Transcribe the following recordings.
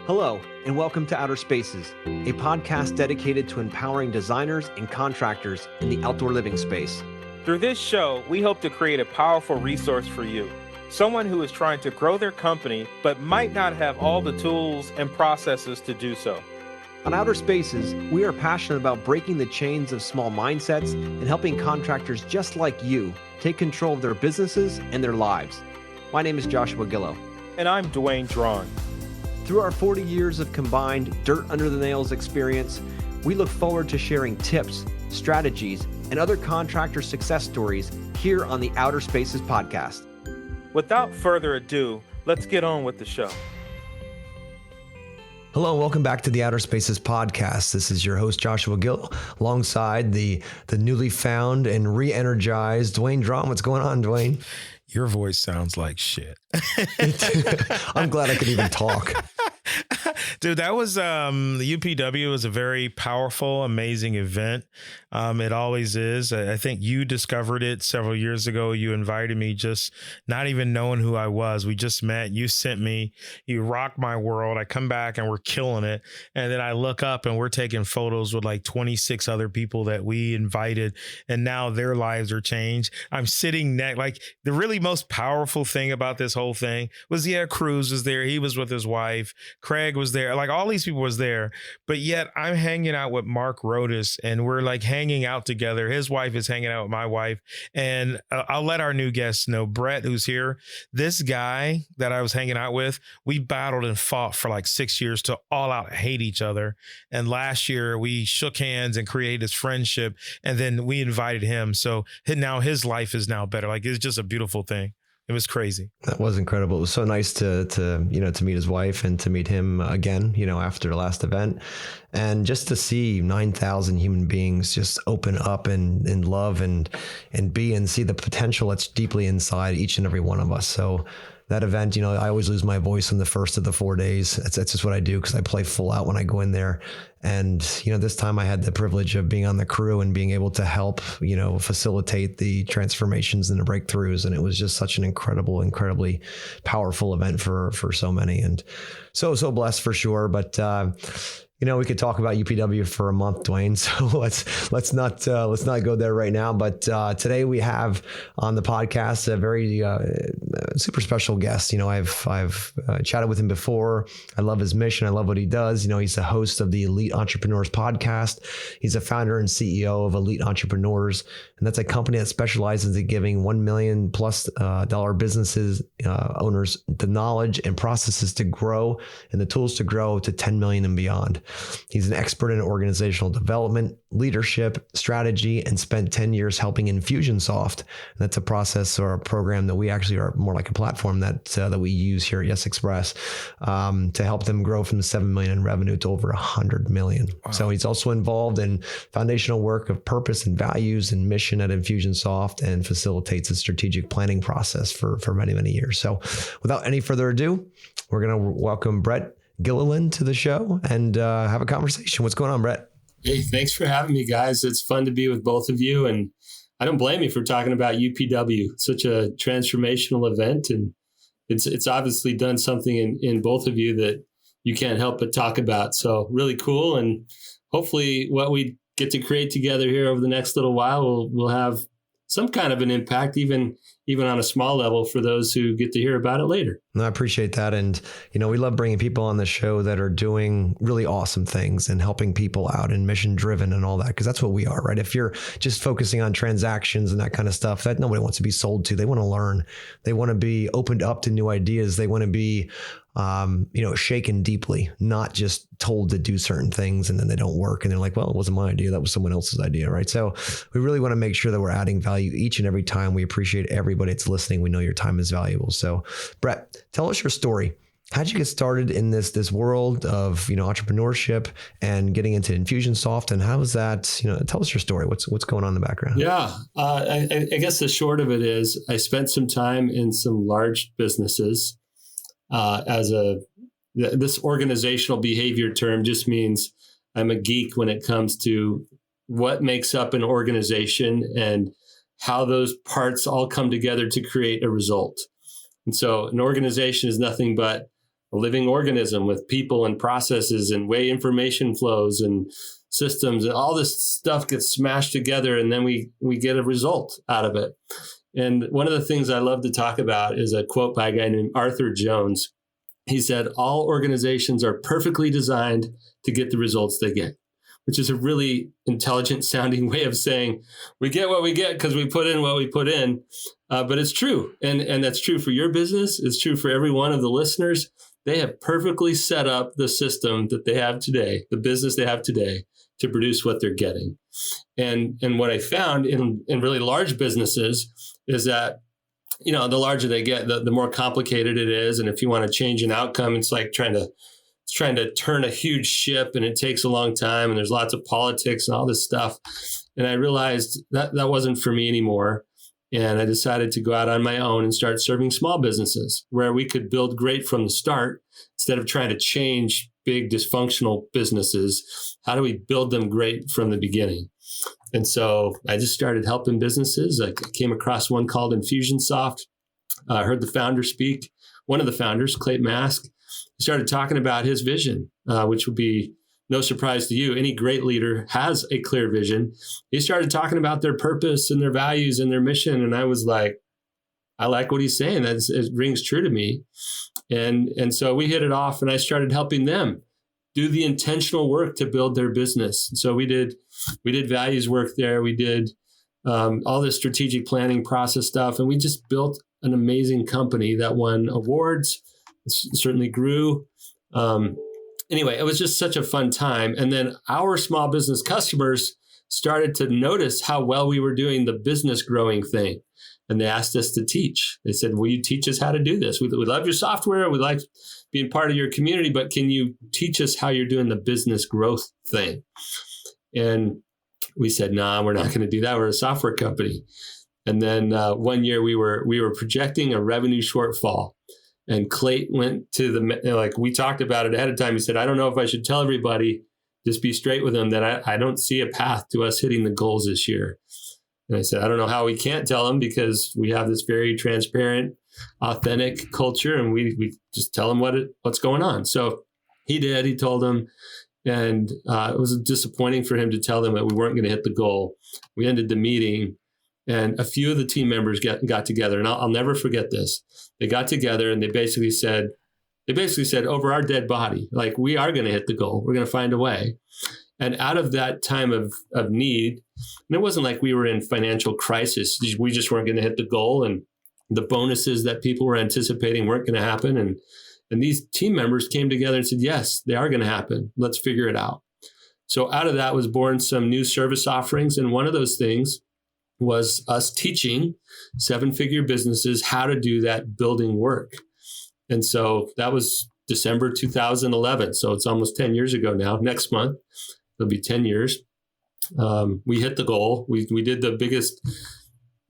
Hello, and welcome to Outer Spaces, a podcast dedicated to empowering designers and contractors in the outdoor living space. Through this show, we hope to create a powerful resource for you, someone who is trying to grow their company but might not have all the tools and processes to do so. On Outer Spaces, we are passionate about breaking the chains of small mindsets and helping contractors just like you take control of their businesses and their lives. My name is Joshua Gillow. And I'm Dwayne Drawn. Through our 40 years of combined dirt under the nails experience, we look forward to sharing tips, strategies, and other contractor success stories here on the Outer Spaces podcast. Without further ado, let's get on with the show. Hello, and welcome back to the Outer Spaces podcast. This is your host, Joshua Gill, alongside the newly found and re-energized Dwayne Drawn. What's going on, Dwayne? Your voice sounds like shit. I'm glad I could even talk. Dude, that was the UPW was a very powerful, amazing event. It always is. I think you discovered it several years ago. You invited me just not even knowing who I was. We just met. You sent me. You rocked my world. I come back and we're killing it. And then I look up and we're taking photos with like 26 other people that we invited. And now their lives are changed. I'm sitting next. Like the really most powerful thing about this whole thing was, Cruz was there. He was with his wife. Craig was there. Like all these people was there. But yet I'm hanging out with Mark Rodas and we're like hanging out together. His wife is hanging out with my wife. And I'll let our new guests know, Brett, who's here, this guy that I was hanging out with, we battled and fought for like 6 years to all out hate each other. And last year we shook hands and created this friendship. And then we invited him. So now his life is now better. Like it's just a beautiful thing. It was crazy. That was incredible. It was so nice to meet his wife and to meet him again, after the last event, and just to see 9,000 human beings just open up and love and be and see the potential that's deeply inside each and every one of us. So that event, I always lose my voice on the first of the 4 days. That's just what I do because I play full out when I go in there. And, this time I had the privilege of being on the crew and being able to help, facilitate the transformations and the breakthroughs. And it was just such an incredibly powerful event for so many, and so blessed for sure. But, we could talk about UPW for a month, Dwayne. So let's not go there right now. But today we have on the podcast a very super special guest. I've chatted with him before. I love his mission. I love what he does. He's the host of the Elite Entrepreneurs podcast. He's a founder and CEO of Elite Entrepreneurs, and that's a company that specializes in giving $1 million plus dollar businesses owners the knowledge and processes to grow and the tools to grow to 10 million and beyond. He's an expert in organizational development, leadership, strategy, and spent 10 years helping Infusionsoft. And that's a process or a program that we actually are more like a platform that we use here at Yes Express to help them grow from 7 million in revenue to over 100 million. Wow. So he's also involved in foundational work of purpose and values and mission at Infusionsoft and facilitates a strategic planning process for many, many years. So without any further ado, we're going to welcome Brett Gilliland to the show and have a conversation. What's going on, Brett? Hey, thanks for having me, guys. It's fun to be with both of you. And I don't blame you for talking about UPW. It's such a transformational event. And it's obviously done something in both of you that you can't help but talk about. So really cool. And hopefully what we get to create together here over the next little while will have some kind of an impact, even on a small level for those who get to hear about it later. I appreciate that. And, we love bringing people on the show that are doing really awesome things and helping people out and mission driven and all that, because that's what we are, right? If you're just focusing on transactions and that kind of stuff, that nobody wants to be sold to. They want to learn. They want to be opened up to new ideas. They want to be shaken deeply, not just told to do certain things and then they don't work. And they're like, well, it wasn't my idea. That was someone else's idea, right? So we really want to make sure that we're adding value each and every time. We appreciate everybody that's listening. We know your time is valuable. So Brett, tell us your story. How'd you get started in this world of, entrepreneurship and getting into Infusionsoft? And how was that, tell us your story. What's going on in the background? Yeah. I guess the short of it is I spent some time in some large businesses this organizational behavior term just means I'm a geek when it comes to what makes up an organization and how those parts all come together to create a result. And so an organization is nothing but a living organism with people and processes and way information flows and systems, and all this stuff gets smashed together, and then we get a result out of it. And one of the things I love to talk about is a quote by a guy named Arthur Jones. He said, "All organizations are perfectly designed to get the results they get," which is a really intelligent sounding way of saying we get what we get because we put in what we put in. But it's true. And that's true for your business. It's true for every one of the listeners. They have perfectly set up the system that they have today, the business they have today, to produce what they're getting. And what I found in really large businesses is that, the larger they get, the more complicated it is. And if you want to change an outcome, it's like trying to turn a huge ship, and it takes a long time, and there's lots of politics and all this stuff. And I realized that wasn't for me anymore. And I decided to go out on my own and start serving small businesses where we could build great from the start instead of trying to change big dysfunctional businesses. How do we build them great from the beginning? And so I just started helping businesses. I came across one called Infusionsoft. I heard the founder speak. One of the founders, Clayton Mask, started talking about his vision, which would be no surprise to you. Any great leader has a clear vision. He started talking about their purpose and their values and their mission. And I was like, I like what he's saying. It rings true to me. And so we hit it off, and I started helping them do the intentional work to build their business. So we did values work there. We did all this strategic planning process stuff. And we just built an amazing company that won awards. It certainly grew. Anyway, it was just such a fun time. And then our small business customers started to notice how well we were doing the business growing thing. And they asked us to teach. They said, will you teach us how to do this? We love your software. We like being part of your community, but can you teach us how you're doing the business growth thing? And we said, nah, we're not going to do that. We're a software company. And then one year we were projecting a revenue shortfall. And Clayton went to we talked about it ahead of time. He said, I don't know if I should tell everybody, just be straight with them that I don't see a path to us hitting the goals this year. And I said, I don't know how we can't tell them, because we have this very transparent, authentic culture, and we just tell them what's going on. So he did. He told them, and it was disappointing for him to tell them that we weren't going to hit the goal. We ended the meeting, and a few of the team members got together, and I'll never forget this. They got together and they basically said over our dead body, like, we are going to hit the goal. We're going to find a way. And out of that time of need, and it wasn't like we were in financial crisis. We just weren't going to hit the goal, and the bonuses that people were anticipating weren't going to happen. And these team members came together and said, yes, they are going to happen. Let's figure it out. So out of that was born some new service offerings. And one of those things was us teaching 7-figure businesses how to do that building work. And so that was December 2011. So it's almost 10 years ago now. Next month, it'll be 10 years. We hit the goal. We did the biggest,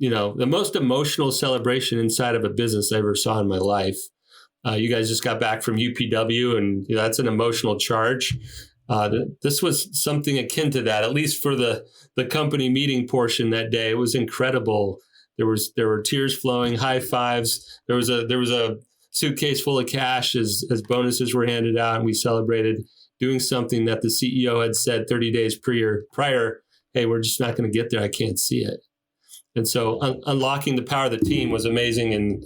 the most emotional celebration inside of a business I ever saw in my life. You guys just got back from UPW, and that's an emotional charge. This was something akin to that, at least for the company meeting portion that day. It was incredible. There were tears flowing, high fives. There was a suitcase full of cash as bonuses were handed out, and we celebrated doing something that the CEO had said 30 days prior, hey, we're just not going to get there. I can't see it. And so unlocking the power of the team was amazing. And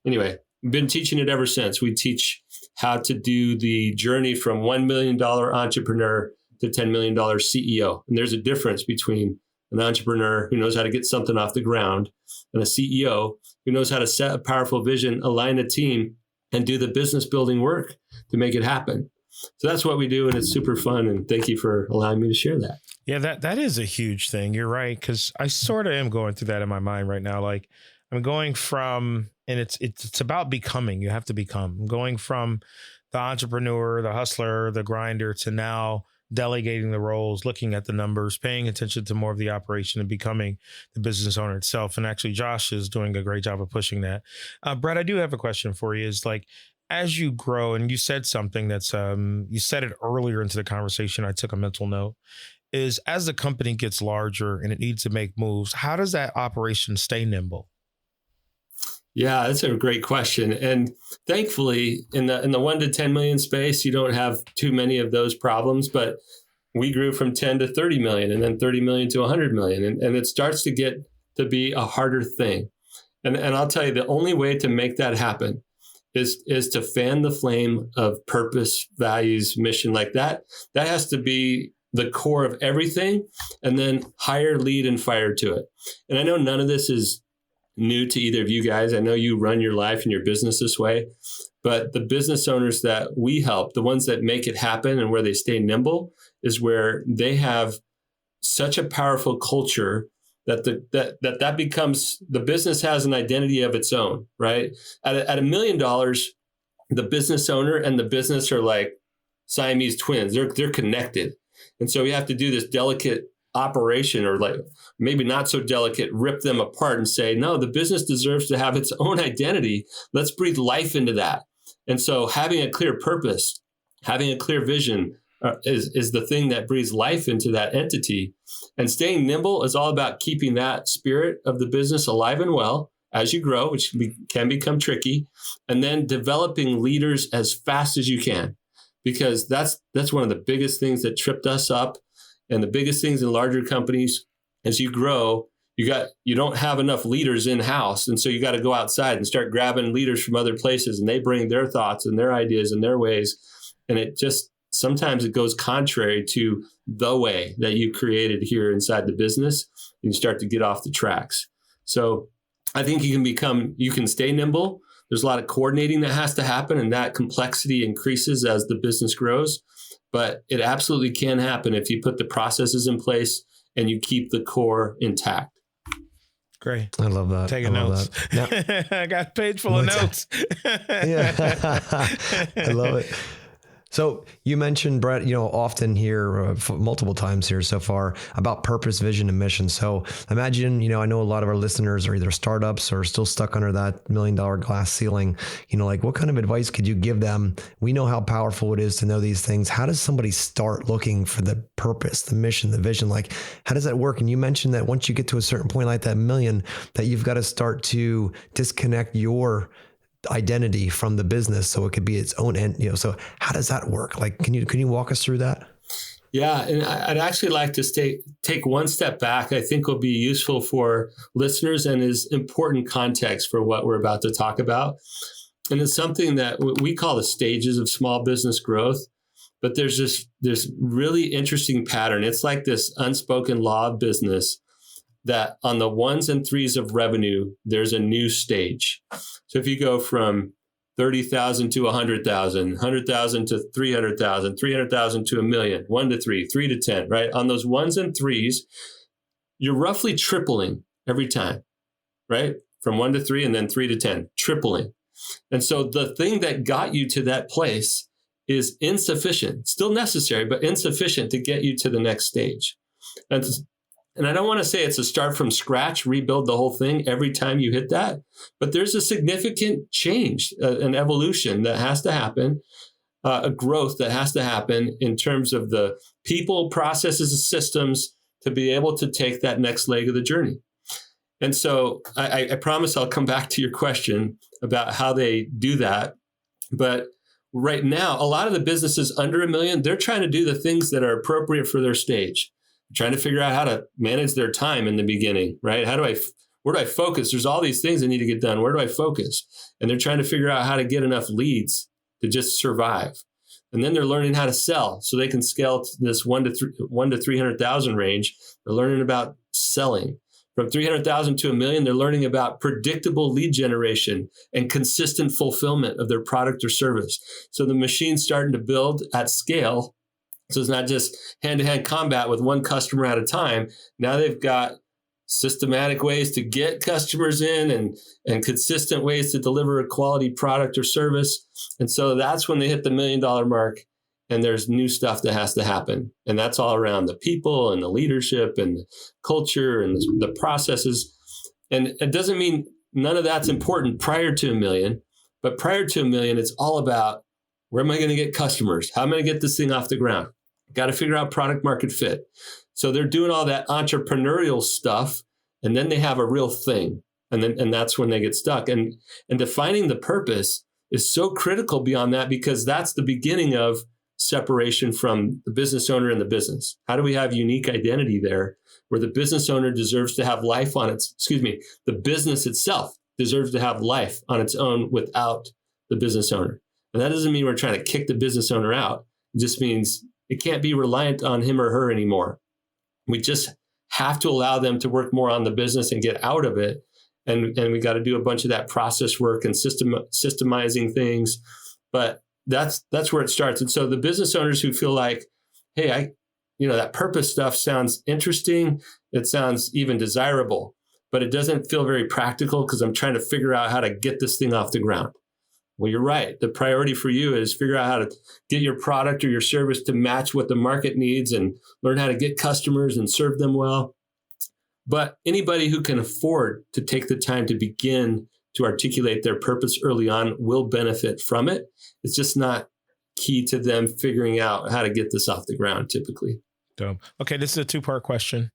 anyway, we've been teaching it ever since. We teach how to do the journey from $1 million entrepreneur to $10 million CEO. And there's a difference between an entrepreneur who knows how to get something off the ground and a CEO who knows how to set a powerful vision, align a team, and do the business building work to make it happen. So that's what we do, and it's super fun. And thank you for allowing me to share that. Yeah, that is a huge thing. You're right, because I sort of am going through that in my mind right now. Like, I'm going from, and it's about becoming. You have to become. I'm going from the entrepreneur, the hustler, the grinder, to now delegating the roles, looking at the numbers, paying attention to more of the operation, and becoming the business owner itself. And actually, Josh is doing a great job of pushing that. Brett, I do have a question for you. Is like, as you grow, and you said something that's, you said it earlier into the conversation, I took a mental note, is as the company gets larger and it needs to make moves, how does that operation stay nimble? Yeah, that's a great question. And thankfully, in the 1 to 10 million space, you don't have too many of those problems. But we grew from 10 to 30 million, and then 30 million to 100 million, and it starts to get to be a harder thing. And I'll tell you, the only way to make that happen is to fan the flame of purpose, values, mission, like that. That has to be the core of everything, and then hire, lead, and fire to it. And I know none of this is new to either of you guys. I know you run your life and your business this way, but the business owners that we help, the ones that make it happen and where they stay nimble, is where they have such a powerful culture that that becomes, the business has an identity of its own, right? At $1 million, the business owner and the business are like Siamese twins. They're connected. And so we have to do this delicate operation, or like maybe not so delicate, rip them apart and say, no, the business deserves to have its own identity. Let's breathe life into that. And so having a clear purpose, having a clear vision is the thing that breathes life into that entity. And staying nimble is all about keeping that spirit of the business alive and well as you grow, which can become tricky, and then developing leaders as fast as you can, because that's one of the biggest things that tripped us up. And the biggest things in larger companies, as you grow, you don't have enough leaders in-house. And so you got to go outside and start grabbing leaders from other places, and they bring their thoughts and their ideas and their ways. And it just, sometimes it goes contrary to the way that you created here inside the business, and you start to get off the tracks. So I think you can stay nimble. There's a lot of coordinating that has to happen, and that complexity increases as the business grows. But it absolutely can happen if you put the processes in place and you keep the core intact. Great. I love that. Taking notes. Now, I got a page full of notes. Yeah. I love it. So you mentioned, Brett, often here, multiple times here so far, about purpose, vision, and mission. So imagine, I know a lot of our listeners are either startups or still stuck under that $1 million glass ceiling. Like, what kind of advice could you give them? We know how powerful it is to know these things. How does somebody start looking for the purpose, the mission, the vision? Like, how does that work? And you mentioned that once you get to a certain point like that million, that you've got to start to disconnect your identity from the business so it could be its own end. So how does that work? Like, can you walk us through that? Yeah, and I'd actually like to take one step back. I think will be useful for listeners and is important context for what we're about to talk about. And it's something that we call the stages of small business growth. But there's this really interesting pattern. It's like this unspoken law of business, that on the 1s and 3s of revenue, there's a new stage. So if you go from 30,000 to 100,000, 100,000 to 300,000, 300,000 to 1 million, 1 to 3, 3 to 10, right? On those 1s and 3s, you're roughly tripling every time, right? From 1 to 3 and then 3 to 10, tripling. And so the thing that got you to that place is insufficient, still necessary, but insufficient to get you to the next stage. And I don't want to say it's a start from scratch, rebuild the whole thing every time you hit that, but there's a significant change, an evolution that has to happen, a growth that has to happen in terms of the people, processes, and systems to be able to take that next leg of the journey. And so I promise I'll come back to your question about how they do that. But right now, a lot of the businesses under $1 million, they're trying to do the things that are appropriate for their stage. Trying to figure out how to manage their time in the beginning, right? Where do I focus? There's all these things that need to get done. Where do I focus? And they're trying to figure out how to get enough leads to just survive. And then they're learning how to sell so they can scale to this 1 to 300,000 range. They're learning about selling. From 300,000 to 1 million, they're learning about predictable lead generation and consistent fulfillment of their product or service. So the machine's starting to build at scale. So it's not just hand-to-hand combat with one customer at a time. Now they've got systematic ways to get customers in and consistent ways to deliver a quality product or service. And so that's when they hit the $1 million mark, and there's new stuff that has to happen. And that's all around the people and the leadership and the culture and the processes. And it doesn't mean none of that's important prior to $1 million, but prior to $1 million, it's all about, where am I going to get customers? How am I going to get this thing off the ground? Got to figure out product market fit. So they're doing all that entrepreneurial stuff, and then they have a real thing. And that's when they get stuck. And defining the purpose is so critical beyond that, because that's the beginning of separation from the business owner and the business. How do we have unique identity there where the business owner deserves to have life on the business itself deserves to have life on its own without the business owner. And that doesn't mean we're trying to kick the business owner out. It just means it can't be reliant on him or her anymore. We just have to allow them to work more on the business and get out of it. And we got to do a bunch of that process work and systemizing things. But that's where it starts. And so the business owners who feel like, hey, that purpose stuff sounds interesting. It sounds even desirable, but it doesn't feel very practical because I'm trying to figure out how to get this thing off the ground. Well, you're right. The priority for you is figure out how to get your product or your service to match what the market needs and learn how to get customers and serve them well. But anybody who can afford to take the time to begin to articulate their purpose early on will benefit from it. It's just not key to them figuring out how to get this off the ground typically. Dope. Okay, this is a two-part question.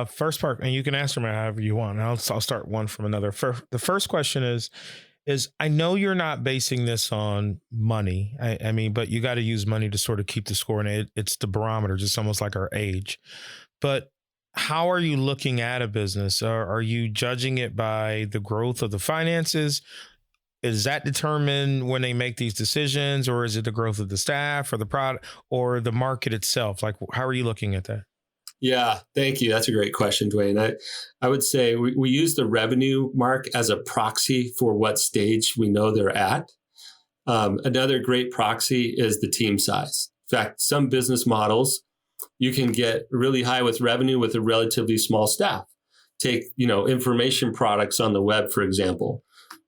First part, and you can answer them however you want. I'll start one from another. The first question is I know you're not basing this on money. I mean, but you got to use money to sort of keep the score, and it's the barometer, just almost like our age. But how are you looking at a business? Are you judging it by the growth of the finances? Is that determined when they make these decisions, or is it the growth of the staff or the product or the market itself? Like, how are you looking at that? Yeah, thank you. That's a great question, Dwayne. I would say we use the revenue mark as a proxy for what stage we know they're at. Another great proxy is the team size. In fact, some business models, you can get really high with revenue with a relatively small staff. Take, information products on the web, for example.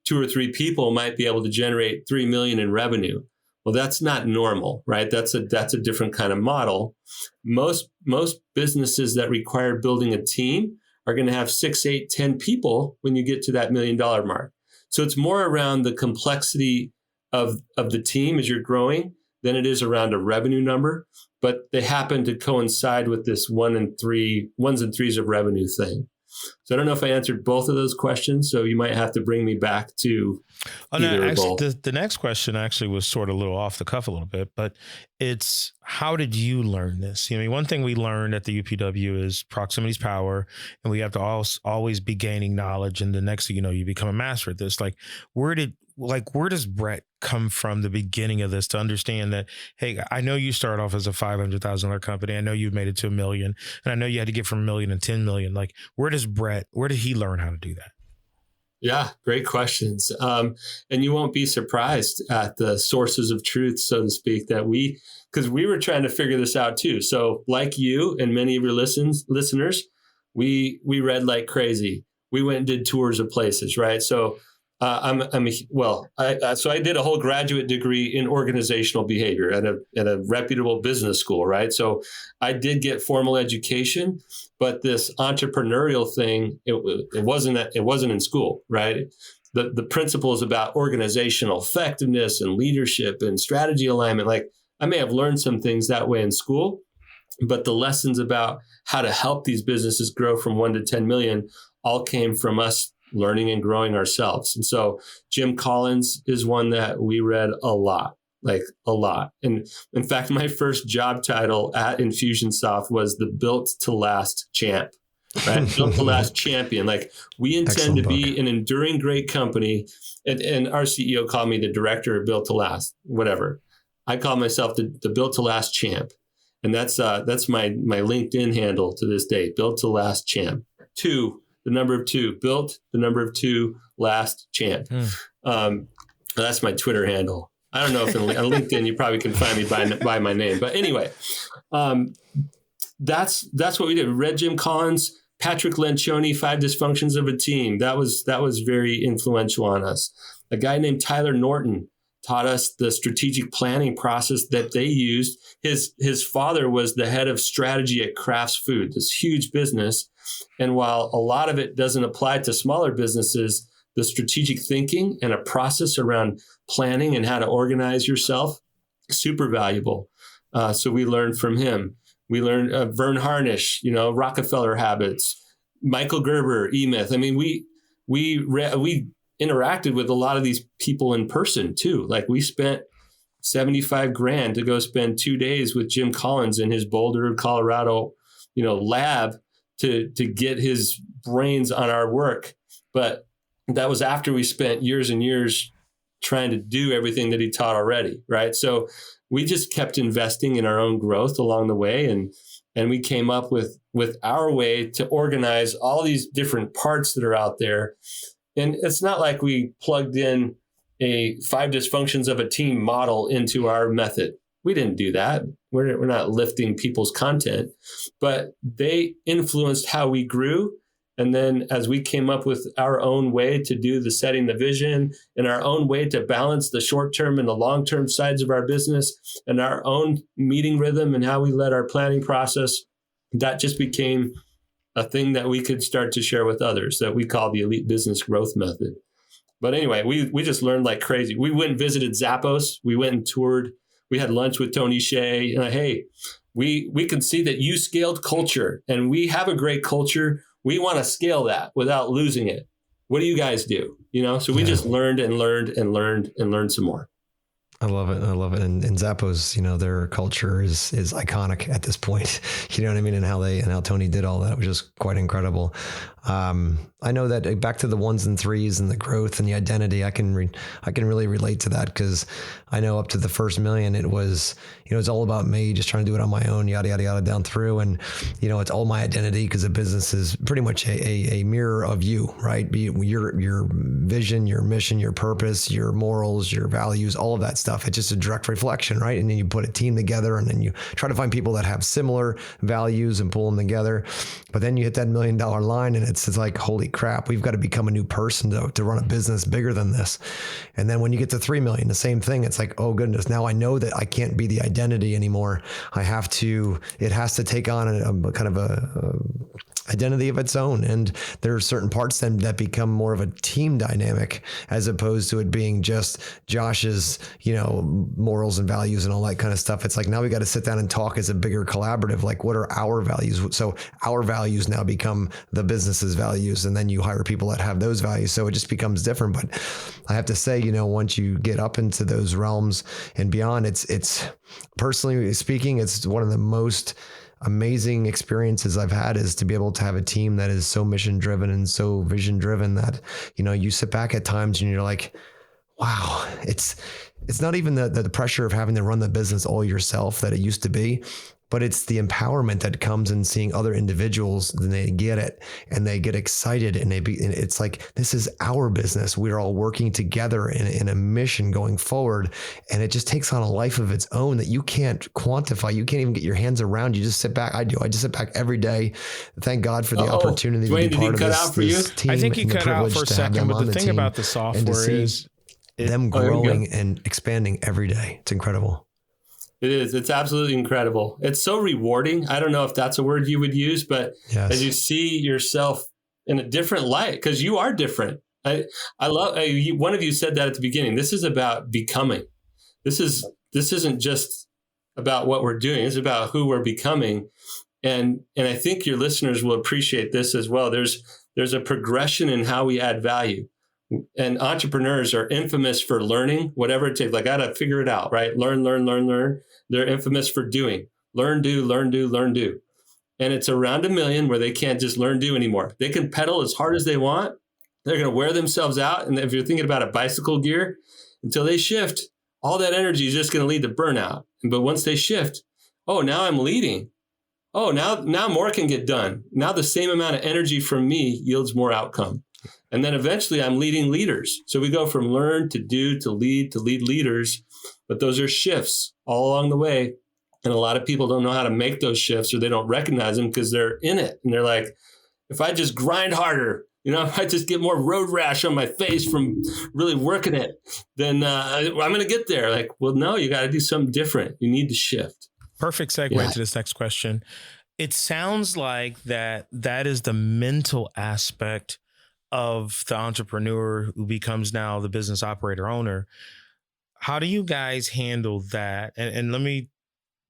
2 or 3 people might be able to generate 3 million in revenue. Well, that's not normal, right? That's a different kind of model. Most businesses that require building a team are going to have 6, 8, 10 people when you get to that $1 million mark. So it's more around the complexity of the team as you're growing than it is around a revenue number. But they happen to coincide with this ones and threes of revenue thing. So I don't know if I answered both of those questions. So you might have to bring me back to either or both. The next question actually was sort of a little off the cuff a little bit, but it's how did you learn this? One thing we learned at the UPW is proximity is power, and we have to always be gaining knowledge. And the next thing you know, you become a master at this. Where does Brett come from the beginning of this to understand that, hey, I know you started off as a $500,000 company. I know you've made it to $1 million, and I know you had to get from $1 million to $10 million. Where did he learn how to do that? Yeah, great questions. And you won't be surprised at the sources of truth, so to speak, because we were trying to figure this out too. So like you and many of your listeners, we read like crazy. We went and did tours of places, right? So so I did a whole graduate degree in organizational behavior at a reputable business school, right? So I did get formal education, but this entrepreneurial thing, it wasn't in school, right? The principles about organizational effectiveness and leadership and strategy alignment, I may have learned some things that way in school, but the lessons about how to help these businesses grow from 1 to 10 million all came from us learning and growing ourselves. And so Jim Collins is one that we read a lot. And in fact, my first job title at Infusionsoft was the Built to Last Champ, right? Built to Last Champion. We intend to be an enduring great company. And our CEO called me the director of Built to Last, whatever. I call myself the Built to Last Champ. And that's my LinkedIn handle to this day, Built to Last Champ. 2, the number of 2, built, the number of 2, last champ. That's my Twitter handle. I don't know if on LinkedIn you probably can find me by my name, but anyway, that's what we did. We read Jim Collins, Patrick Lencioni, 5 Dysfunctions of a Team. That was very influential on us. A guy named Tyler Norton taught us the strategic planning process that they used. His father was the head of strategy at Kraft's Food, this huge business. And while a lot of it doesn't apply to smaller businesses, the strategic thinking and a process around planning and how to organize yourself, super valuable. So we learned from him. We learned Vern Harnish, Rockefeller Habits, Michael Gerber, E-Myth. I mean, we interacted with a lot of these people in person too. Like we spent 75 grand to go spend 2 days with Jim Collins in his Boulder, Colorado, lab to get his brains on our work. But that was after we spent years and years trying to do everything that he taught already, right? So we just kept investing in our own growth along the way, and we came up with our way to organize all these different parts that are out there. And it's not like we plugged in a 5 dysfunctions of a team model into our method. We didn't do that. We're not lifting people's content, but they influenced how we grew. And then as we came up with our own way to do the setting the vision and our own way to balance the short-term and the long-term sides of our business and our own meeting rhythm and how we led our planning process, that just became a thing that we could start to share with others that we call the Elite Business Growth Method. But anyway, we just learned like crazy. We went and visited Zappos. We went and toured. We had lunch with Tony Hsieh. And hey, we can see that you scaled culture and we have a great culture. We want to scale that without losing it. What do you guys do? So we just learned and learned and learned and learned some more. I love it. And Zappos, their culture is iconic at this point. You know what I mean? And how Tony did all that, which is quite incredible. I know that back to the 1s and 3s and the growth and the identity, I can really relate to that because I know up to the first million, it was, it's all about me, just trying to do it on my own, yada, yada, yada, down through. And, it's all my identity because the business is pretty much a mirror of you, right? Be it your vision, your mission, your purpose, your morals, your values, all of that stuff. It's just a direct reflection, right? And then you put a team together and then you try to find people that have similar values and pull them together. But then you hit that $1 million line and it's like, holy crap, we've got to become a new person to run a business bigger than this. And then when you get to 3 million, the same thing. It's like, oh goodness, now I know that I can't be the identity anymore. It has to take on a kind of a identity of its own. And there are certain parts then that become more of a team dynamic as opposed to it being just Josh's, morals and values and all that kind of stuff. It's like, now we got to sit down and talk as a bigger collaborative. Like, what are our values? So our values now become the business's values. And then you hire people that have those values. So it just becomes different. But I have to say, once you get up into those realms and beyond, it's personally speaking, it's one of the most amazing experiences I've had is to be able to have a team that is so mission driven and so vision driven that, you sit back at times and you're like, wow, it's not even the pressure of having to run the business all yourself that it used to be, but it's the empowerment that comes in seeing other individuals, and they get it and they get excited and it's like, this is our business. We're all working together in a mission going forward. And it just takes on a life of its own that you can't quantify. You can't even get your hands around. You just sit back. I do. I just sit back every day. Thank God for the opportunity Dwayne, to be part of this team. I think you cut out for a second, but the thing about the software is them growing and expanding every day. It's incredible. It is. It's absolutely incredible. It's so rewarding. I don't know if that's a word you would use, but yes. As you see yourself in a different light, because you are different. I love, one of you said that at the beginning. This is about becoming. This isn't just about what we're doing. It's about who we're becoming. And I think your listeners will appreciate this as well. There's a progression in how we add value. And entrepreneurs are infamous for learning, whatever it takes. Like, I got to figure it out, right? Learn. They're infamous for doing. Learn, do. And it's around 1 million where they can't just learn, do anymore. They can pedal as hard as they want. They're going to wear themselves out. And if you're thinking about a bicycle gear, until they shift, all that energy is just going to lead to burnout. But once they shift, oh, now I'm leading. Oh, now more can get done. Now the same amount of energy from me yields more outcome. And then eventually I'm leading leaders. So we go from learn to do to lead leaders. But those are shifts all along the way. And a lot of people don't know how to make those shifts, or they don't recognize them because they're in it. And they're like, if I just grind harder, if I just get more road rash on my face from really working it, then I'm going to get there. Like, well, no, you got to do something different. You need to shift. Perfect segue to this next question. It sounds like that is the mental aspect of the entrepreneur who becomes now the business operator owner. How do you guys handle that? And let me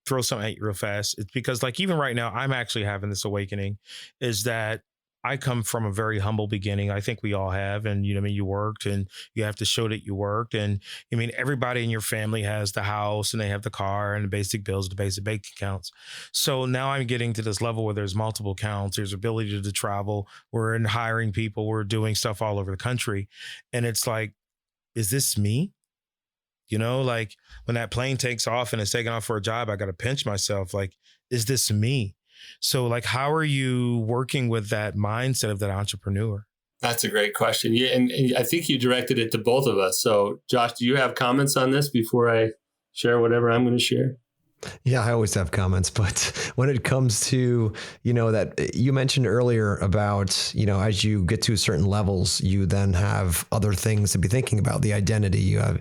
throw something at you real fast. It's because, like, even right now, I'm actually having this awakening, is that I come from a very humble beginning. I think we all have. And, I mean, you worked and you have to show that you worked. And I mean, everybody in your family has the house and they have the car and the basic bills, the basic bank accounts. So now I'm getting to this level where there's multiple accounts, there's ability to travel. We're in hiring people, we're doing stuff all over the country. And it's like, is this me? Like when that plane takes off and it's taking off for a job, I got to pinch myself. Like, is this me? So like, how are you working with that mindset of that entrepreneur? That's a great question. Yeah. And I think you directed it to both of us. So Josh, do you have comments on this before I share whatever I'm going to share? Yeah, I always have comments, but when it comes to, that you mentioned earlier about, as you get to certain levels, you then have other things to be thinking about, the identity, you have,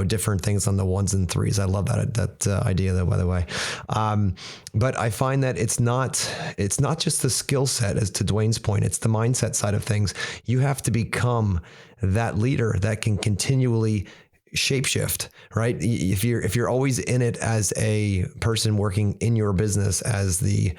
different things on the ones and threes. I love that idea though, by the way. But I find that it's not just the skill set, as to Dwayne's point, it's the mindset side of things. You have to become that leader that can continually shapeshift, right? If you're always in it as a person working in your business as the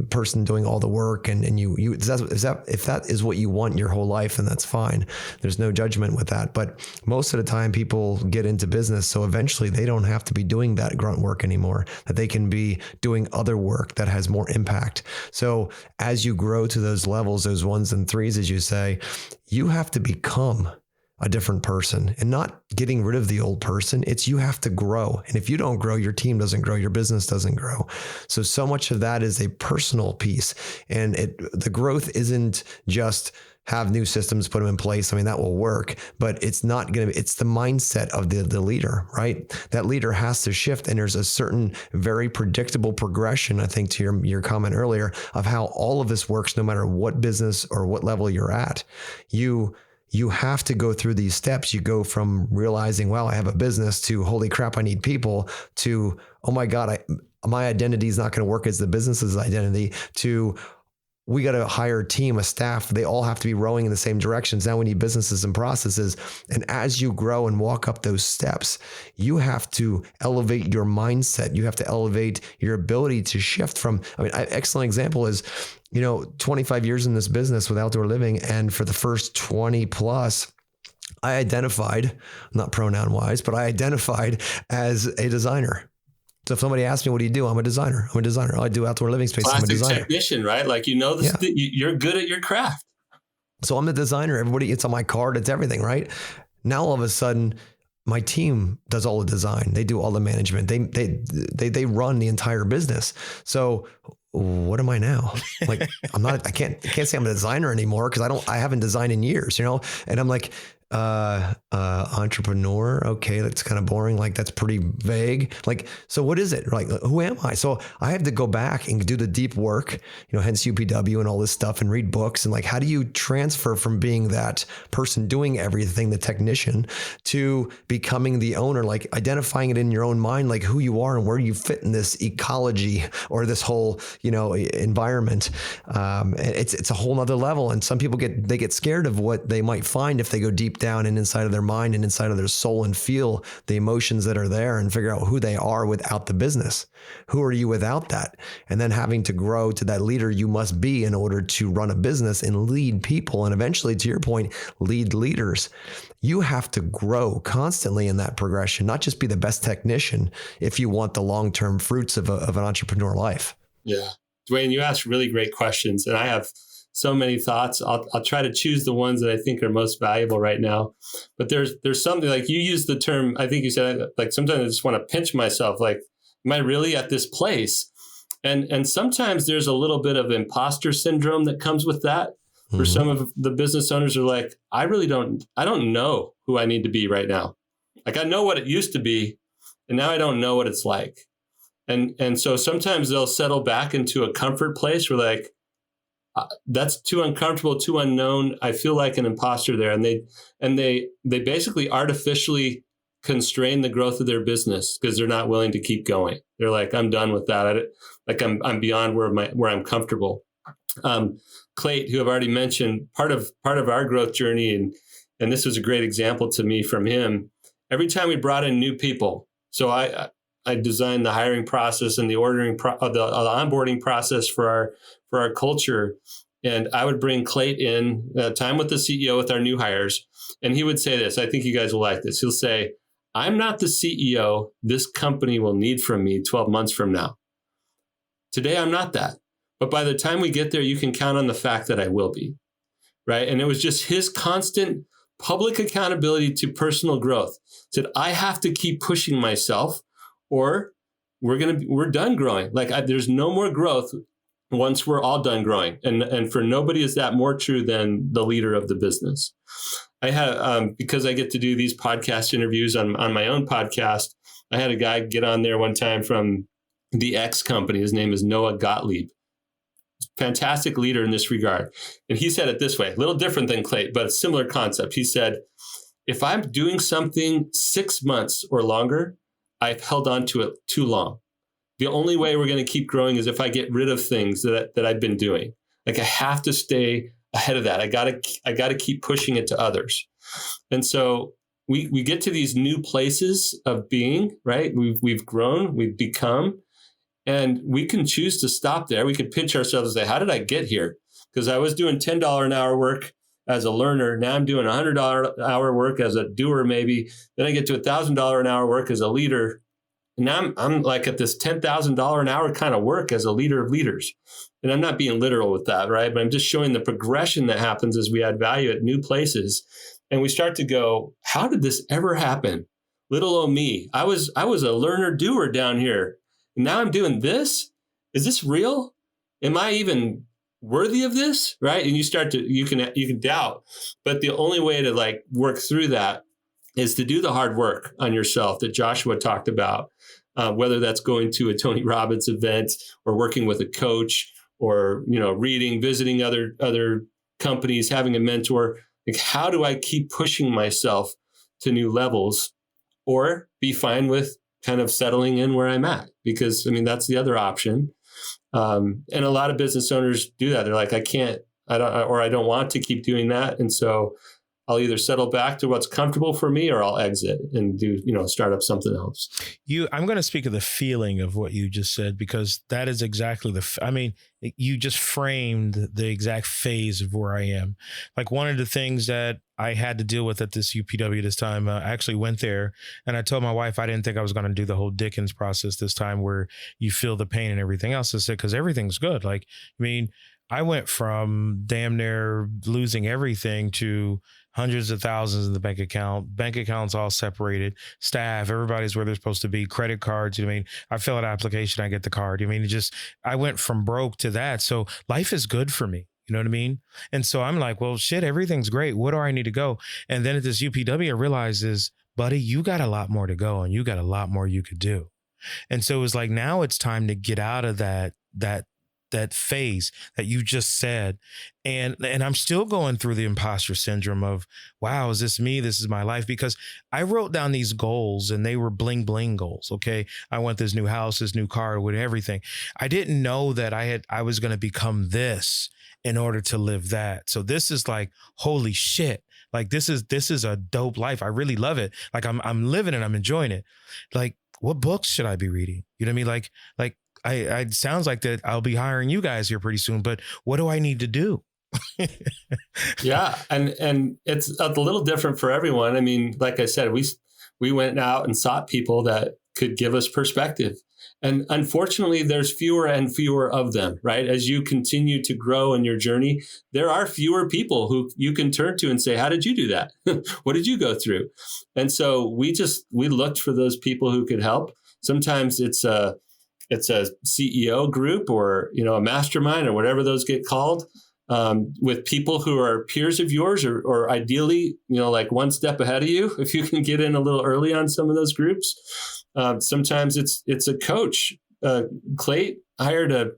person doing all the work, and if that is what you want your whole life, then that's fine. There's no judgment with that. But most of the time people get into business, so eventually they don't have to be doing that grunt work anymore, that they can be doing other work that has more impact. So as you grow to those levels, those ones and threes, as you say, you have to become a different person, and not getting rid of the old person. It's you have to grow. And if you don't grow, your team doesn't grow, your business doesn't grow. So much of that is a personal piece. And the growth isn't just have new systems, put them in place. I mean, that will work, but it's the mindset of the leader, right? That leader has to shift. And there's a certain very predictable progression, I think, to your comment earlier, of how all of this works, no matter what business or what level you're at. You have to go through these steps. You go from realizing, wow, I have a business, to holy crap, I need people, to, oh my God, my identity is not going to work as the business's identity, to we got to hire a team, a staff. They all have to be rowing in the same directions. Now we need businesses and processes. And as you grow and walk up those steps, you have to elevate your mindset. You have to elevate your ability to shift from, excellent example is, 25 years in this business with outdoor living. And for the first 20 plus, I identified, not pronoun wise, but I identified as a designer. So if somebody asks me, what do you do? I'm a designer. I do outdoor living space. I'm a designer. Technician, right? Like, you're good at your craft. So I'm the designer. Everybody, it's on my card. It's everything, right? Now, all of a sudden, my team does all the design. They do all the management. They run the entire business. So what am I now? Like, I can't say I'm a designer anymore, because I haven't designed in years, and I'm like, entrepreneur. Okay. That's kind of boring. Like, that's pretty vague. Like, so what is it? Like, who am I? So I have to go back and do the deep work, hence UPW and all this stuff, and read books. And like, how do you transfer from being that person doing everything, the technician, to becoming the owner, like identifying it in your own mind, like who you are and where you fit in this ecology or this whole, environment. It's a whole nother level. And some people get scared of what they might find if they go deep down and inside of their mind and inside of their soul and feel the emotions that are there and figure out who they are without the business. Who are you without that? And then having to grow to that leader you must be in order to run a business and lead people. And eventually, to your point, lead leaders. You have to grow constantly in that progression, not just be the best technician if you want the long-term fruits of an entrepreneur life. Yeah. Dwayne, you asked really great questions, and I have so many thoughts. I'll try to choose the ones that I think are most valuable right now. But there's something, like you used the term, I think you said, like, sometimes I just want to pinch myself. Like, am I really at this place? And sometimes there's a little bit of imposter syndrome that comes with that. For some of the business owners are like, I don't know who I need to be right now. Like, I know what it used to be, and now I don't know what it's like. And so sometimes they'll settle back into a comfort place where, like, that's too uncomfortable, too unknown. I feel like an imposter there. And they basically artificially constrain the growth of their business because they're not willing to keep going. They're like, I'm done with that. I'm beyond where I'm comfortable. Clayt, who I've already mentioned, part of our growth journey, and this was a great example to me from him. Every time we brought in new people, so I designed the hiring process and the onboarding process for our culture. And I would bring Clayt in, time with the CEO with our new hires. And he would say this, I think you guys will like this. He'll say, I'm not the CEO this company will need from me 12 months from now. Today, I'm not that. But by the time we get there, you can count on the fact that I will be, right? And it was just his constant public accountability to personal growth. Said, I have to keep pushing myself or we're done growing. Like there's no more growth once we're all done growing. And for nobody is that more true than the leader of the business. I have, because I get to do these podcast interviews on my own podcast, I had a guy get on there one time from the X company. His name is Noah Gottlieb. Fantastic leader in this regard. And he said it this way, a little different than Clayt, but a similar concept. He said, if I'm doing something 6 months or longer, I've held on to it too long. The only way we're going to keep growing is if I get rid of things that I've been doing. Like I have to stay ahead of that. I gotta keep pushing it to others. And so we get to these new places of being, right? We've grown, we've become, and we can choose to stop there. We could pinch ourselves and say, how did I get here? Because I was doing $10 an hour work as a learner. Now I'm doing $100 an hour work as a doer, maybe. Then I get to $1,000 an hour work as a leader. And now I'm like at this $10,000 an hour kind of work as a leader of leaders. And I'm not being literal with that, right? But I'm just showing the progression that happens as we add value at new places. And we start to go, how did this ever happen? Little old me. I was a learner doer down here. And now I'm doing this. Is this real? Am I even worthy of this? Right? And you can doubt. But the only way to like work through that is to do the hard work on yourself that Joshua talked about, whether that's going to a Tony Robbins event or working with a coach or, reading, visiting other companies, having a mentor. Like, how do I keep pushing myself to new levels or be fine with kind of settling in where I'm at? Because, that's the other option. And a lot of business owners do that. They're like, I don't want to keep doing that. And so I'll either settle back to what's comfortable for me or I'll exit and do, start up something else. I'm going to speak of the feeling of what you just said, because that is exactly you just framed the exact phase of where I am. Like one of the things that I had to deal with at this UPW this time, I actually went there and I told my wife, I didn't think I was going to do the whole Dickens process this time where you feel the pain and everything else. I said, because everything's good. I went from damn near losing everything to hundreds of thousands in the bank accounts all separated, staff, everybody's where they're supposed to be, credit cards. I fill out an application, I get the card. I went from broke to that. So life is good for me. You know what I mean? And so I'm like, well, shit, everything's great. What do I need to go? And then at this UPW, I realized buddy, you got a lot more to go and you got a lot more you could do. And so it was like, now it's time to get out of that phase that you just said. And I'm still going through the imposter syndrome of, wow, is this me? This is my life. Because I wrote down these goals and they were bling, bling goals. Okay. I want this new house, this new car, with everything. I didn't know that I was going to become this in order to live that. So this is like, holy shit. Like this is a dope life. I really love it. Like I'm living it. I'm enjoying it. Like, what books should I be reading? You know what I mean? Like, it sounds like that I'll be hiring you guys here pretty soon, but what do I need to do? Yeah. And it's a little different for everyone. Like I said, we went out and sought people that could give us perspective. And unfortunately, there's fewer and fewer of them, right? As you continue to grow in your journey, there are fewer people who you can turn to and say, how did you do that? What did you go through? And so we looked for those people who could help. Sometimes it's a CEO group or, a mastermind or whatever those get called, with people who are peers of yours or ideally, like one step ahead of you, if you can get in a little early on some of those groups. Sometimes it's a coach. Clayt hired a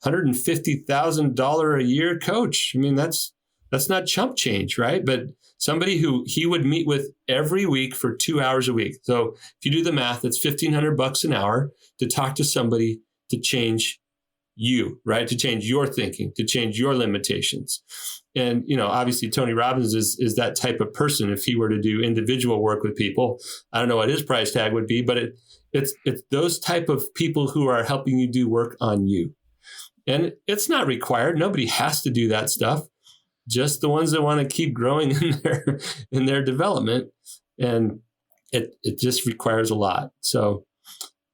$150,000 a year coach. That's not chump change, right? But somebody who he would meet with every week for 2 hours a week. So if you do the math, it's $1,500 an hour to talk to somebody to change you, right? To change your thinking, to change your limitations. And, obviously Tony Robbins is that type of person. If he were to do individual work with people, I don't know what his price tag would be, but it's those type of people who are helping you do work on you. And it's not required. Nobody has to do that stuff. Just the ones that want to keep growing in their development. And it just requires a lot. So,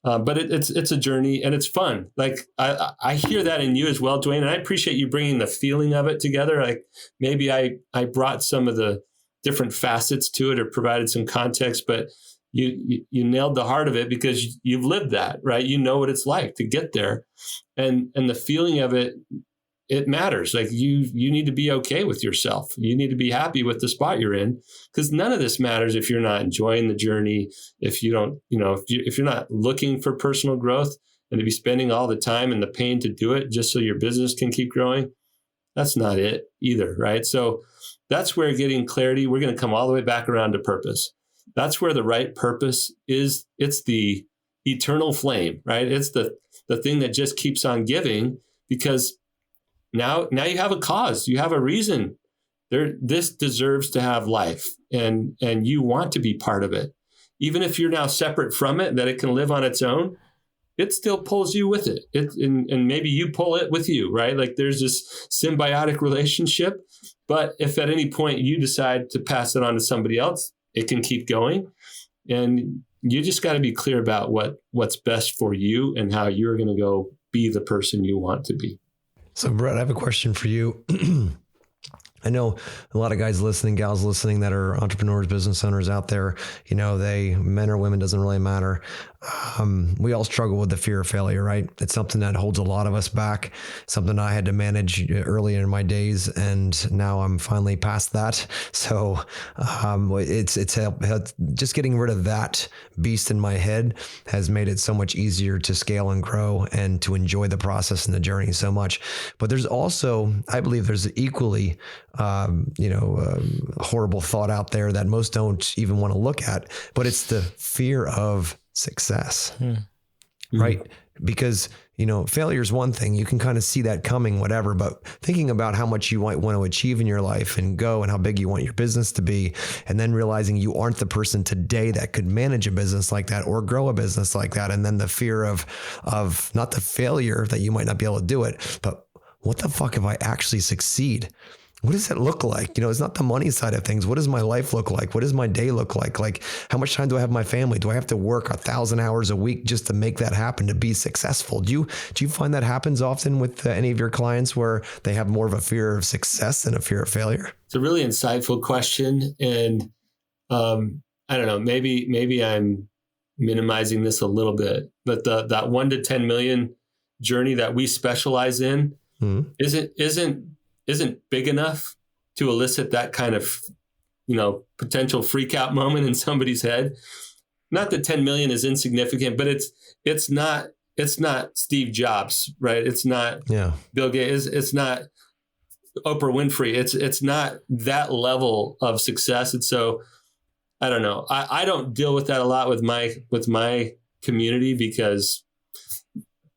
but it's a journey and it's fun. Like I hear that in you as well, Dwayne, and I appreciate you bringing the feeling of it together. Like maybe I brought some of the different facets to it or provided some context, but you nailed the heart of it because you've lived that, right? You know what it's like to get there, and the feeling of it. It matters. Like you need to be okay with yourself. You need to be happy with the spot you're in, because none of this matters if you're not enjoying the journey. If you don't, if you're not looking for personal growth and to be spending all the time and the pain to do it just so your business can keep growing, that's not it either, right? So that's where getting clarity, we're going to come all the way back around to purpose. That's where the right purpose is. It's the eternal flame, right? It's the thing that just keeps on giving, because now you have a cause, you have a reason. This deserves to have life, and you want to be part of it. Even if you're now separate from it, that it can live on its own, it still pulls you with it. And maybe you pull it with you, right? Like there's this symbiotic relationship. But if at any point you decide to pass it on to somebody else, it can keep going. And you just got to be clear about what's best for you and how you're going to go be the person you want to be. So, Brett, I have a question for you. I know a lot of guys listening, gals listening that are entrepreneurs, business owners out there, men or women, doesn't really matter. We all struggle with the fear of failure, right? It's something that holds a lot of us back, something I had to manage early in my days. And now I'm finally past that. So it's just getting rid of that beast in my head has made it so much easier to scale and grow and to enjoy the process and the journey so much. But there's also, I believe there's equally horrible thought out there that most don't even want to look at, but it's the fear of success, right? Because, failure is one thing. You can kind of see that coming, whatever, but thinking about how much you might want to achieve in your life and go and how big you want your business to be, and then realizing you aren't the person today that could manage a business like that or grow a business like that. And then the fear of not the failure that you might not be able to do it, but what the fuck if I actually succeed? What does it look like? It's not the money side of things. What does my life look like? What does my day look like? Like, how much time do I have with my family? Do I have to work 1,000 hours a week just to make that happen, to be successful? Do you find that happens often with any of your clients where they have more of a fear of success than a fear of failure? It's a really insightful question. And I don't know, maybe I'm minimizing this a little bit, but that 1 to 10 million journey that we specialize in isn't big enough to elicit that kind of, potential freak out moment in somebody's head. Not that 10 million is insignificant, but it's not Steve Jobs, right? It's not Bill Gates. It's not Oprah Winfrey. It's not that level of success. And so I don't know. I don't deal with that a lot with my community because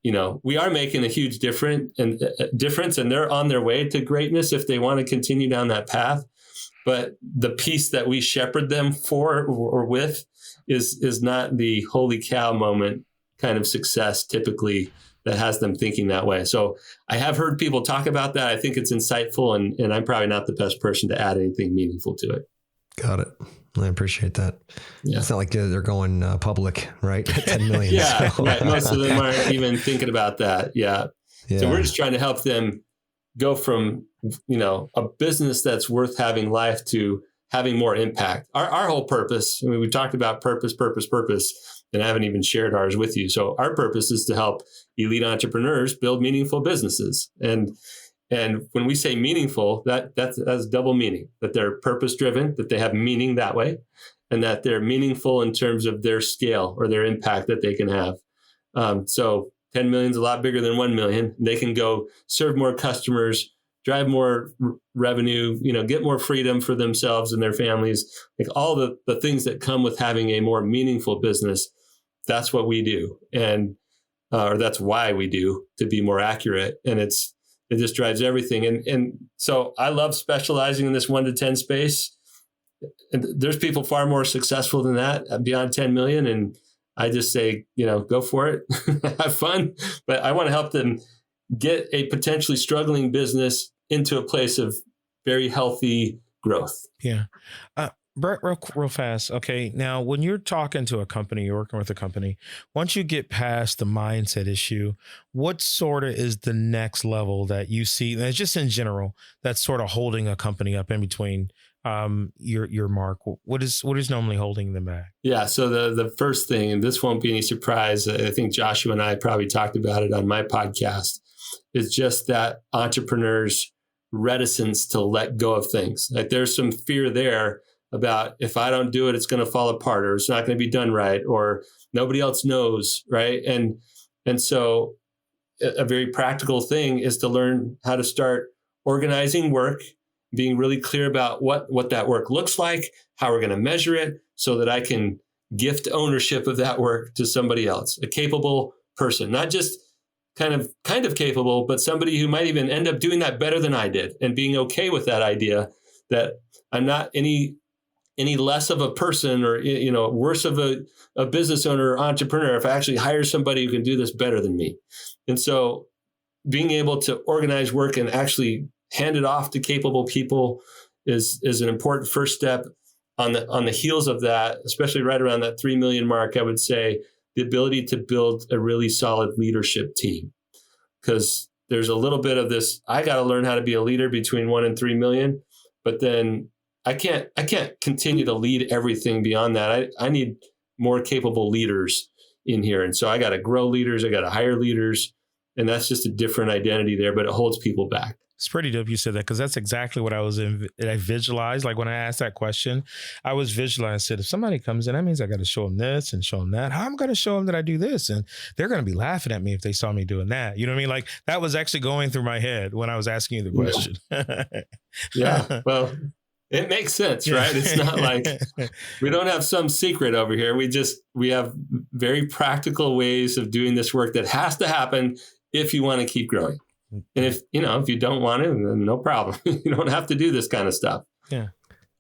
we are making a huge difference and they're on their way to greatness if they want to continue down that path. But the piece that we shepherd them for or with is not the holy cow moment kind of success typically that has them thinking that way. So I have heard people talk about that. I think it's insightful and I'm probably not the best person to add anything meaningful to it. Got it. I appreciate that. Yeah. It's not like they're going public, right? 10 million. Yeah, so. Right. Most of them aren't even thinking about that. Yeah. So we're just trying to help them go from, a business that's worth having life to having more impact. Our whole purpose, we talked about purpose, and I haven't even shared ours with you. So our purpose is to help elite entrepreneurs build meaningful businesses. And when we say meaningful, that's double meaning, that they're purpose driven, that they have meaning that way, and that they're meaningful in terms of their scale or their impact that they can have. So 10 million is a lot bigger than 1 million. They can go serve more customers, drive more revenue, get more freedom for themselves and their families, like all the things that come with having a more meaningful business. That's what we do. And, or that's why we do, to be more accurate. And it just drives everything. And so I love specializing in this 1 to 10 space. And there's people far more successful than that, beyond 10 million. And I just say, go for it, have fun. But I want to help them get a potentially struggling business into a place of very healthy growth. Yeah. Brett, real fast. Okay. Now, when you're talking to a company, you're working with a company, once you get past the mindset issue, what sort of is the next level that you see, and it's just in general, that's sort of holding a company up in between your mark? What is normally holding them back? Yeah. So the first thing, and this won't be any surprise, I think Joshua and I probably talked about it on my podcast, is just that entrepreneur's reticence to let go of things. Like there's some fear there about, if I don't do it, it's going to fall apart, or it's not going to be done right, or nobody else knows, right? And so a very practical thing is to learn how to start organizing work, being really clear about what that work looks like, how we're going to measure it, so that I can gift ownership of that work to somebody else, a capable person, not just kind of capable, but somebody who might even end up doing that better than I did, and being okay with that idea that I'm not any less of a person, or worse of a business owner or entrepreneur if I actually hire somebody who can do this better than me. And so being able to organize work and actually hand it off to capable people is an important first step. On the heels of that, especially right around that 3 million mark, I would say the ability to build a really solid leadership team, because there's a little bit of this, I got to learn how to be a leader between 1 and 3 million, but then I can't continue to lead everything beyond that. I need more capable leaders in here. And so I got to grow leaders. I got to hire leaders. And that's just a different identity there, but it holds people back. It's pretty dope you said that, because that's exactly what I visualized. Like when I asked that question, I was visualizing, said, if somebody comes in, that means I got to show them this and show them that. How am I going to show them that I do this? And they're going to be laughing at me if they saw me doing that. You know what I mean? Like that was actually going through my head when I was asking you the question. Yeah. Well, it makes sense, right? It's not like we don't have some secret over here. We have very practical ways of doing this work that has to happen if you want to keep growing. And if you don't want to, then no problem. You don't have to do this kind of stuff. Yeah.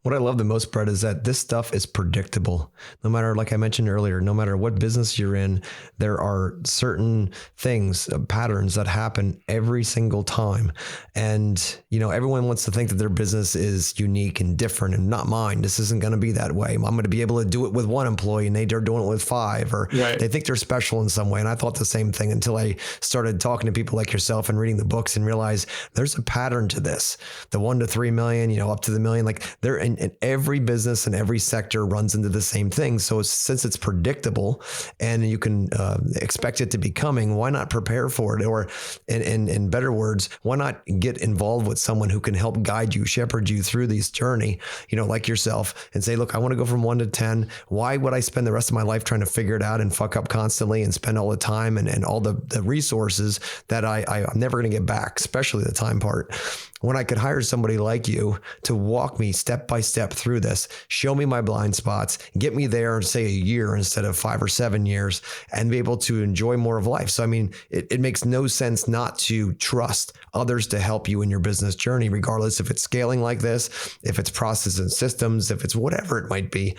What I love the most, Brett, is that this stuff is predictable. No matter, like I mentioned earlier, no matter what business you're in, there are certain things, patterns that happen every single time. And, everyone wants to think that their business is unique and different, and not mine. This isn't going to be that way. I'm going to be able to do it with 1 employee and they're doing it with 5, or right. They think they're special in some way. And I thought the same thing until I started talking to people like yourself and reading the books and realized there's a pattern to this. The 1 to 3 million, up to the million, like they're in. And every business and every sector runs into the same thing. So since it's predictable and you can expect it to be coming, why not prepare for it? Or in better words, why not get involved with someone who can help guide you, shepherd you through this journey, like yourself, and say, look, I want to go from 1 to 10. Why would I spend the rest of my life trying to figure it out and fuck up constantly and spend all the time and all the resources that I'm never going to get back, especially the time part, when I could hire somebody like you to walk me step by step through this, show me my blind spots, get me there in, say, a year instead of 5 or 7 years, and be able to enjoy more of life. So, I mean, it makes no sense not to trust others to help you in your business journey, regardless if it's scaling like this, if it's process and systems, if it's whatever it might be.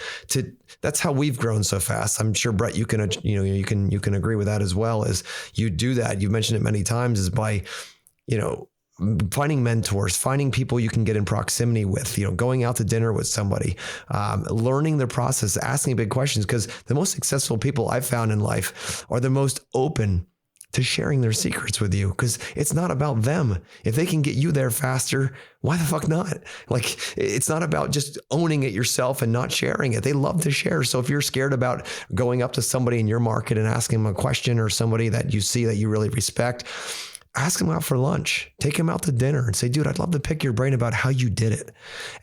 That's how we've grown so fast. I'm sure, Brett, you can agree with that as well. As you do that, you've mentioned it many times, is by, finding mentors, finding people you can get in proximity with, going out to dinner with somebody, learning their process, asking big questions, because the most successful people I've found in life are the most open to sharing their secrets with you, because it's not about them. If they can get you there faster, why the fuck not? Like, it's not about just owning it yourself and not sharing it. They love to share. So if you're scared about going up to somebody in your market and asking them a question, or somebody that you see that you really respect, ask them out for lunch, take them out to dinner and say, dude, I'd love to pick your brain about how you did it.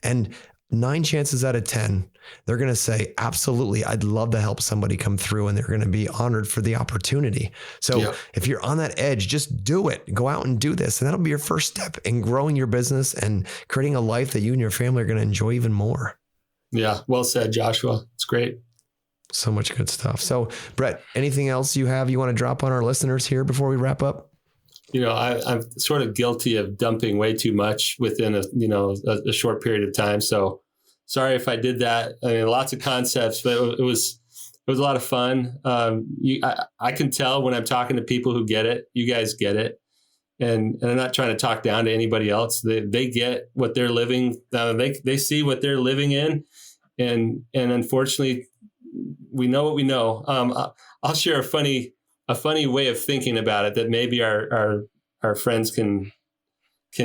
And 9 chances out of 10, they're going to say, absolutely, I'd love to help somebody come through, and they're going to be honored for the opportunity. So If you're on that edge, just do it. Go out and do this. And that'll be your first step in growing your business and creating a life that you and your family are going to enjoy even more. Yeah. Well said, Joshua. It's great. So much good stuff. So Brett, anything else you want to drop on our listeners here before we wrap up? I'm sort of guilty of dumping way too much within a short period of time. So sorry if I did that. I mean, lots of concepts, but it was a lot of fun. I can tell when I'm talking to people who get it. You guys get it, And I'm not trying to talk down to anybody else. They get what they're living. They see what they're living in. And unfortunately, we know what we know. I'll share a funny way of thinking about it that maybe our friends can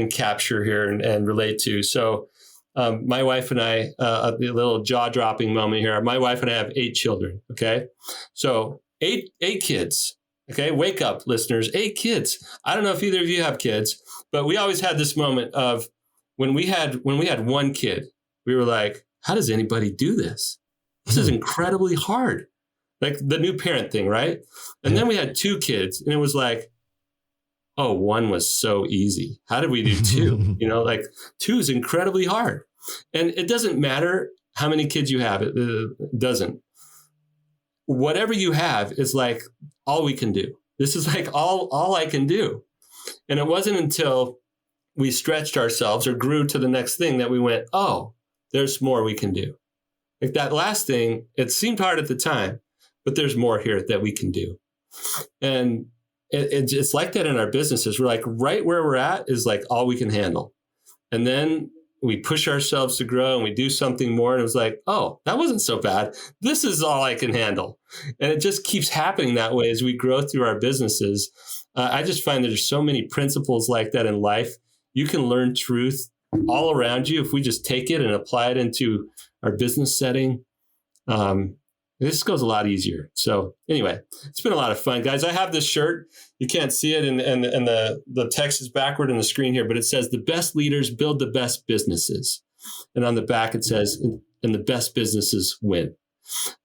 capture here and relate to. So my wife and I, a little jaw-dropping moment here. My wife and I have 8 children, okay? So eight kids, okay? Wake up, listeners, 8 kids. I don't know if either of you have kids, but we always had this moment of when we had one kid, we were like, how does anybody do this? This is incredibly hard. Like the new parent thing, right? And then we had 2 kids, and it was like, oh, 1 was so easy. How did we do 2? Like 2 is incredibly hard. And it doesn't matter how many kids you have. It doesn't. Whatever you have is like all we can do. This is like all I can do. And it wasn't until we stretched ourselves or grew to the next thing that we went, oh, there's more we can do. Like that last thing, it seemed hard at the time, but there's more here that we can do. And it's like that in our businesses. We're like right where we're at is like all we can handle. And then we push ourselves to grow and we do something more. And it was like, oh, that wasn't so bad. This is all I can handle. And it just keeps happening that way as we grow through our businesses. I just find that there's so many principles like that in life. You can learn truth all around you if we just take it and apply it into our business setting. This goes a lot easier. So anyway, it's been a lot of fun, guys. I have this shirt. You can't see it, and the text is backward on the screen here, but it says, the best leaders build the best businesses. And on the back, it says, and the best businesses win.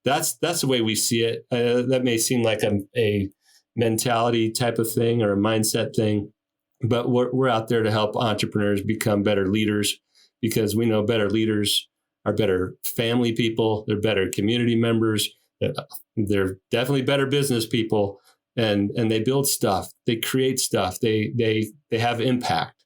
That's the way we see it. That may seem like a mentality type of thing or a mindset thing, but we're out there to help entrepreneurs become better leaders, because we know better leaders are better family people. They're better community members. They're definitely better business people, and they build stuff. They create stuff. They have impact,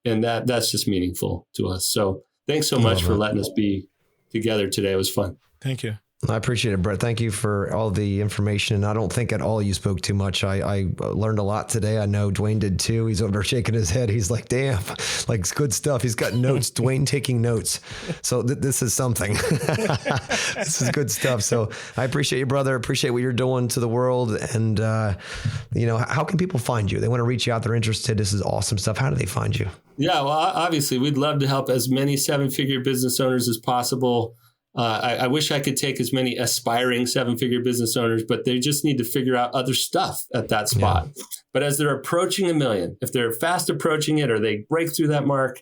and that's just meaningful to us. So thanks so much for letting us be together today. It was fun. Thank you. I appreciate it, Brett. Thank you for all the information. I don't think at all you spoke too much. I learned a lot today. I know Dwayne did too. He's over there shaking his head. He's like, damn, like it's good stuff. He's got notes. Dwayne taking notes. So this is something. This is good stuff. So I appreciate you, brother. Appreciate what you're doing to the world. And, how can people find you? They want to reach you out. They're interested. This is awesome stuff. How do they find you? Yeah, well, obviously, we'd love to help as many 7-figure business owners as possible. I wish I could take as many aspiring 7-figure business owners, but they just need to figure out other stuff at that spot. Yeah. But as they're approaching $1 million, if they're fast approaching it or they break through that mark,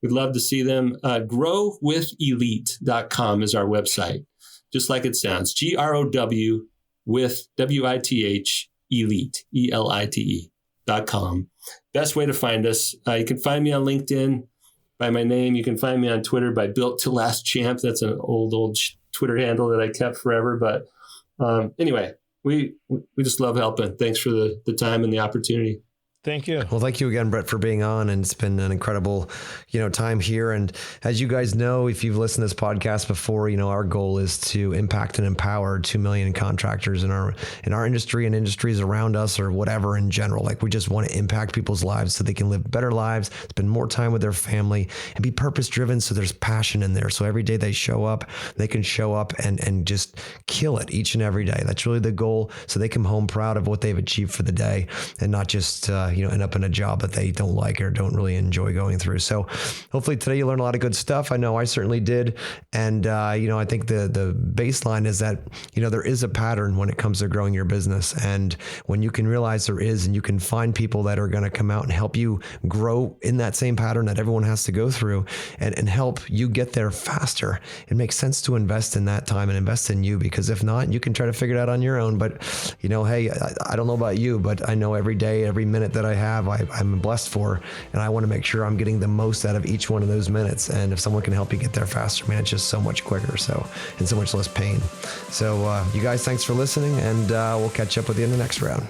we'd love to see them. growwithelite.com is our website, just like it sounds. GROW with WITH elite, ELITE.com. Best way to find us. You can find me on LinkedIn by my name. You can find me on Twitter by Built to Last Champ. That's an old Twitter handle that I kept forever. But anyway, we just love helping. Thanks for the time and the opportunity. Thank you. Well, thank you again, Brett, for being on. And it's been an incredible, time here. And as you guys know, if you've listened to this podcast before, our goal is to impact and empower 2 million contractors in our industry and industries around us, or whatever in general. Like, we just want to impact people's lives so they can live better lives, spend more time with their family, and be purpose driven. So there's passion in there. So every day they show up, they can show up and just kill it each and every day. That's really the goal. So they come home proud of what they've achieved for the day, and not just, end up in a job that they don't like or don't really enjoy going through. So hopefully today you learned a lot of good stuff. I know I certainly did. And, I think the baseline is that, there is a pattern when it comes to growing your business. And when you can realize there is, and you can find people that are going to come out and help you grow in that same pattern that everyone has to go through, and help you get there faster, it makes sense to invest in that time and invest in you, because if not, you can try to figure it out on your own. But, hey, I don't know about you, but I know every day, every minute that I have, I'm blessed for, and I want to make sure I'm getting the most out of each one of those minutes. And if someone can help you get there faster, man, it's just so much quicker. And so much less pain. So you guys, thanks for listening, and we'll catch up with you in the next round.